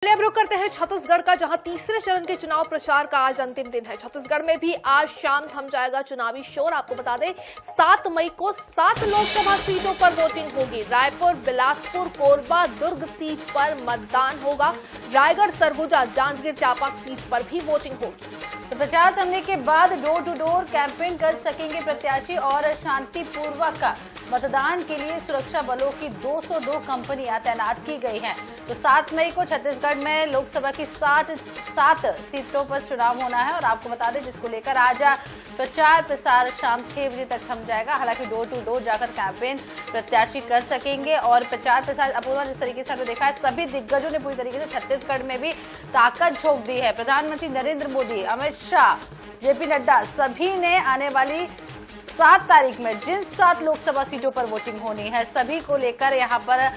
अब रुक करते हैं छत्तीसगढ़ का, जहां तीसरे चरण के चुनाव प्रचार का आज अंतिम दिन है। छत्तीसगढ़ में भी आज शाम थम जाएगा चुनावी शोर। आपको बता दें 7 मई को 7 लोकसभा सीटों पर वोटिंग होगी। रायपुर, बिलासपुर, कोरबा, दुर्ग सीट पर मतदान होगा। रायगढ़, सरगुजा, जांजगीर चांपा सीट पर भी वोटिंग होगी। तो प्रचार थमने के बाद डोर टू डोर कैंपेन कर सकेंगे प्रत्याशी और शांतिपूर्वक मतदान के लिए सुरक्षा बलों की 202 कंपनियां तैनात की गई हैं। तो 7 मई को छत्तीसगढ़ में लोकसभा की 7 सीटों पर चुनाव होना है और आपको बता दें जिसको लेकर आज प्रचार प्रसार शाम 6 बजे तक थम जाएगा। हालांकि डोर टू डोर जाकर कैंपेन प्रत्याशी कर सकेंगे और प्रचार प्रसार अपूर्वा जिस तरीके से हमने देखा है सभी दिग्गजों ने पूरी तरीके से छत्तीसगढ़ में भी ताकत झोंक दी है। प्रधानमंत्री नरेंद्र मोदी, अमित शाह, जेपी नड्डा सभी ने आने वाली 7 तारीख में जिन 7 लोकसभा सीटों पर वोटिंग होनी है सभी को लेकर यहां पर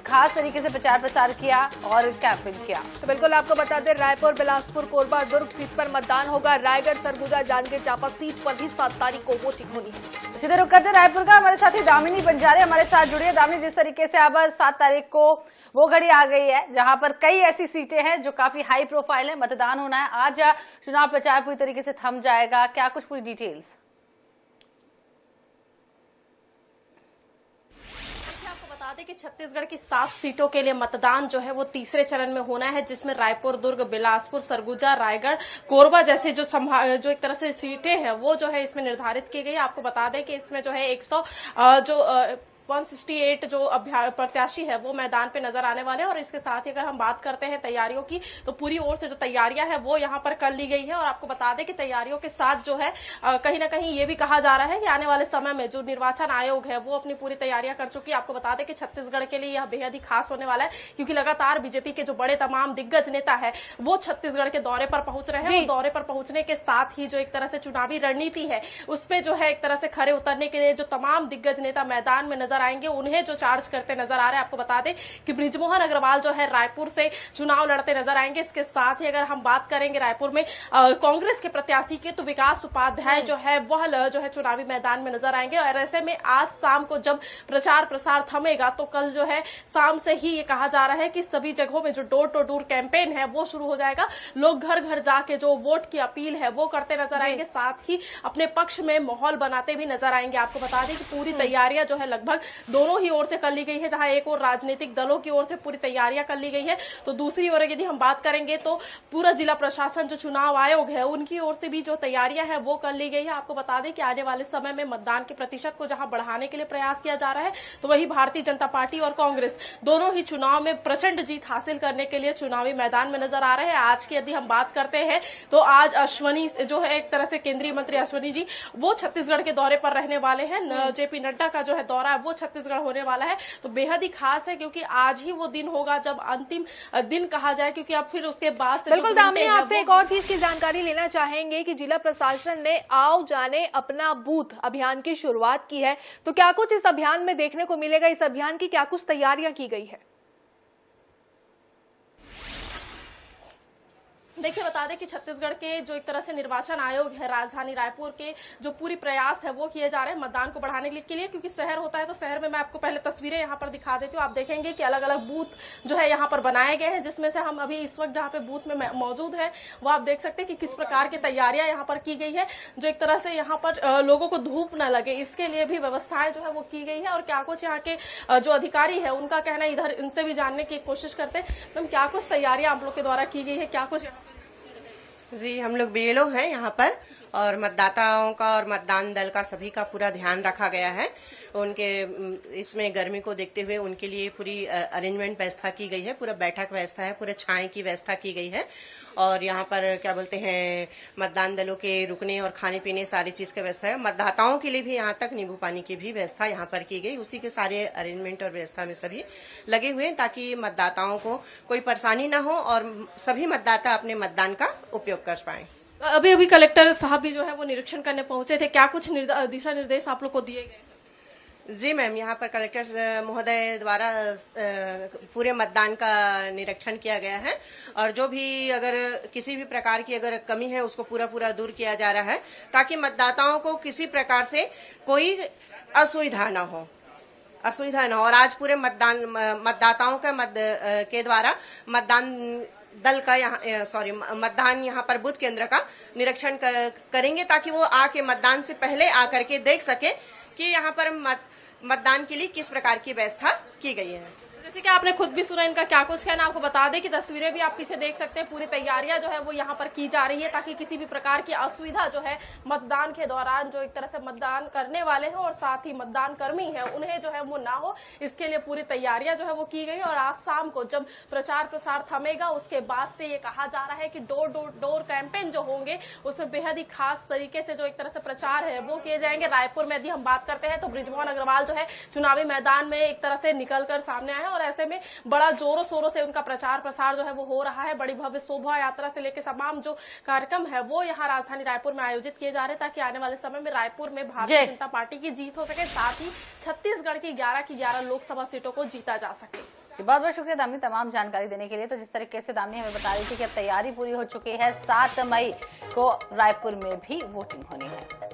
खास तरीके से प्रचार प्रसार किया और कैंपेन किया। तो बिल्कुल आपको बता दें रायपुर, बिलासपुर, कोरबा, दुर्ग सीट पर मतदान होगा। रायगढ़, सरगुजा, जांजगीर चांपा सीट पर भी 7 तारीख को वोटिंग होनी है। सीधे रुक करते रायपुर का, हमारे साथी दामिनी बंजारे हमारे साथ जुड़ी है। दामिनी, जिस तरीके से अब 7 तारीख को वो घड़ी आ गई है जहां पर कई ऐसी सीटें हैं जो काफी हाई प्रोफाइल है, मतदान होना है। आज चुनाव प्रचार पूरी तरीके से थम जाएगा, क्या कुछ पूरी डिटेल्स? बता दें कि छत्तीसगढ़ की 7 सीटों के लिए मतदान जो है वो तीसरे चरण में होना है, जिसमें रायपुर, दुर्ग, बिलासपुर, सरगुजा, रायगढ़, कोरबा जैसे जो एक तरह से सीटें हैं वो जो है इसमें निर्धारित की गई। आपको बता दें कि इसमें जो है 168 जो प्रत्याशी है वो मैदान पे नजर आने वाले हैं। और इसके साथ ही अगर हम बात करते हैं तैयारियों की तो पूरी ओर से जो तैयारियां हैं वो यहां पर कर ली गई है। और आपको बता दें कि तैयारियों के साथ जो है कहीं ना कहीं ये भी कहा जा रहा है कि आने वाले समय में जो निर्वाचन आयोग है वो अपनी पूरी तैयारियां कर चुकी है। आपको बता दें कि छत्तीसगढ़ के लिए यह बेहद ही खास होने वाला है क्योंकि लगातार बीजेपी के जो बड़े तमाम दिग्गज नेता है वो छत्तीसगढ़ के दौरे पर पहुंच रहे हैं। और दौरे पर पहुंचने के साथ ही जो एक तरह से चुनावी रणनीति है उसपे जो है एक तरह से खरे उतरने के लिए जो तमाम दिग्गज नेता मैदान में नजर आएंगे उन्हें जो चार्ज करते नजर आ रहे हैं। आपको बता दें कि बृजमोहन अग्रवाल जो है रायपुर से चुनाव लड़ते नजर आएंगे। इसके साथ ही अगर हम बात करेंगे रायपुर में कांग्रेस के प्रत्याशी के तो विकास उपाध्याय जो है वह जो है चुनावी मैदान में नजर आएंगे। और ऐसे में आज शाम को जब प्रचार प्रसार थमेगा तो कल जो है शाम से ही ये कहा जा रहा है कि सभी जगहों में जो डोर टू डोर कैंपेन है वो शुरू हो जाएगा। लोग घर घर जाके जो वोट की अपील है वो करते नजर आएंगे, साथ ही अपने पक्ष में माहौल बनाते भी नजर आएंगे। आपको बता दें कि पूरी तैयारियां जो है लगभग दोनों ही ओर से कर ली गई है। जहां एक और राजनीतिक दलों की ओर से पूरी तैयारियां कर ली गई है तो दूसरी ओर यदि हम बात करेंगे तो पूरा जिला प्रशासन जो चुनाव आयोग है उनकी ओर से भी जो तैयारियां हैं वो कर ली गई है। आपको बता दें कि आने वाले समय में मतदान के प्रतिशत को जहां बढ़ाने के लिए प्रयास किया जा रहा है तो वही भारतीय जनता पार्टी और कांग्रेस दोनों ही चुनाव में प्रचंड जीत हासिल करने के लिए चुनावी मैदान में नजर आ रहे हैं। आज की यदि हम बात करते हैं तो आज अश्वनी जो है एक तरह से केंद्रीय मंत्री अश्वनी जी वो छत्तीसगढ़ के दौरे पर रहने वाले हैं। जेपी नड्डा का जो है दौरा है वो छत्तीसगढ़ होने वाला है। तो बेहद ही खास है क्योंकि आज ही वो दिन होगा जब अंतिम दिन कहा जाए, क्योंकि अब फिर उसके बाद से बिल्कुल दामिनी, आपसे एक और चीज की जानकारी लेना चाहेंगे कि जिला प्रशासन ने आओ जाने अपना बूथ अभियान की शुरुआत की है, तो क्या कुछ इस अभियान में देखने को मिलेगा? इस अभियान की क्या कुछ तैयारियां की गई है? देखिए बता दें कि छत्तीसगढ़ के जो एक तरह से निर्वाचन आयोग है राजधानी रायपुर के जो पूरी प्रयास है वो किए जा रहे हैं मतदान को बढ़ाने के लिए, क्योंकि शहर होता है तो शहर में मैं आपको पहले तस्वीरें यहां पर दिखा देती हूँ। आप देखेंगे कि अलग अलग बूथ जो है यहां पर बनाए गए हैं, जिसमें से हम अभी इस वक्त जहां पे बूथ में मौजूद है वो आप देख सकते हैं कि किस प्रकार की तैयारियां यहां पर की गई है। जो एक तरह से यहां पर लोगों को धूप न लगे इसके लिए भी व्यवस्थाएं जो है वो की गई है। और क्या कुछ यहाँ के जो अधिकारी है उनका कहना है, इधर इनसे भी जानने की कोशिश करते हैं मैम क्या कुछ तैयारियां आप लोग के द्वारा की गई है, क्या कुछ? जी, हम लोग बीएलओ हैं यहाँ पर और मतदाताओं का और मतदान दल का सभी का पूरा ध्यान रखा गया है। उनके इसमें गर्मी को देखते हुए उनके लिए पूरी अरेंजमेंट व्यवस्था की गई है, पूरा बैठक व्यवस्था है, पूरे छाए की व्यवस्था की गई है। और यहाँ पर क्या बोलते हैं मतदान दलों के रुकने और खाने पीने सारी चीज की व्यवस्था है। मतदाताओं के लिए भी यहाँ तक नींबू पानी की भी व्यवस्था यहाँ पर की गई। उसी के सारे अरेंजमेंट और व्यवस्था में सभी लगे हुए हैं ताकि मतदाताओं को कोई परेशानी न हो और सभी मतदाता अपने मतदान का उपयोग कर पाए। अभी कलेक्टर साहब भी जो है वो निरीक्षण करने पहुंचे थे, क्या कुछ दिशा निर्देश आप लोग को दिए गए? जी मैम, यहाँ पर कलेक्टर महोदय द्वारा पूरे मतदान का निरीक्षण किया गया है और जो भी अगर किसी भी प्रकार की अगर कमी है उसको पूरा दूर किया जा रहा है ताकि मतदाताओं को किसी प्रकार से कोई असुविधा न हो। असुविधा न हो। और आज पूरे मतदाताओं के द्वारा मतदान दल का मतदान यहाँ पर बूथ केंद्र का निरीक्षण करेंगे, ताकि वो आके मतदान से पहले आकर के देख सके कि यहाँ पर मतदान के लिए किस प्रकार की व्यवस्था की गई है। जैसे कि आपने खुद भी सुना इनका क्या कुछ कहना। आपको बता दें कि तस्वीरें भी आप पीछे देख सकते हैं, पूरी तैयारियां जो है वो यहाँ पर की जा रही है, ताकि किसी भी प्रकार की असुविधा जो है मतदान के दौरान जो एक तरह से मतदान करने वाले हैं और साथ ही मतदान कर्मी है उन्हें जो है वो ना हो, इसके लिए पूरी तैयारियां जो है वो की गई। और आज शाम को जब प्रचार प्रसार थमेगा उसके बाद से ये कहा जा रहा है कि डोर कैंपेन जो होंगे उसमें बेहद ही खास तरीके से जो एक तरह से प्रचार है वो किए जाएंगे। रायपुर में यदि हम बात करते हैं तो बृजमोहन अग्रवाल जो है चुनावी मैदान में एक तरह से निकलकर सामने आए और ऐसे में बड़ा जोरों शोरों से उनका प्रचार प्रसार जो है वो हो रहा है। बड़ी भव्य शोभा यात्रा से लेकर तमाम जो कार्यक्रम है वो यहाँ राजधानी रायपुर में आयोजित किए जा रहे हैं, ताकि आने वाले समय में रायपुर में भारतीय जनता पार्टी की जीत हो सके, साथ ही छत्तीसगढ़ की 11 लोकसभा सीटों को जीता जा सके। बहुत बहुत शुक्रिया दामिनी तमाम जानकारी देने के लिए। तो जिस तरीके से दामिनी हमें बता रही थी कि अब तैयारी पूरी हो चुकी है, 7 मई को रायपुर में भी वोटिंग होनी है।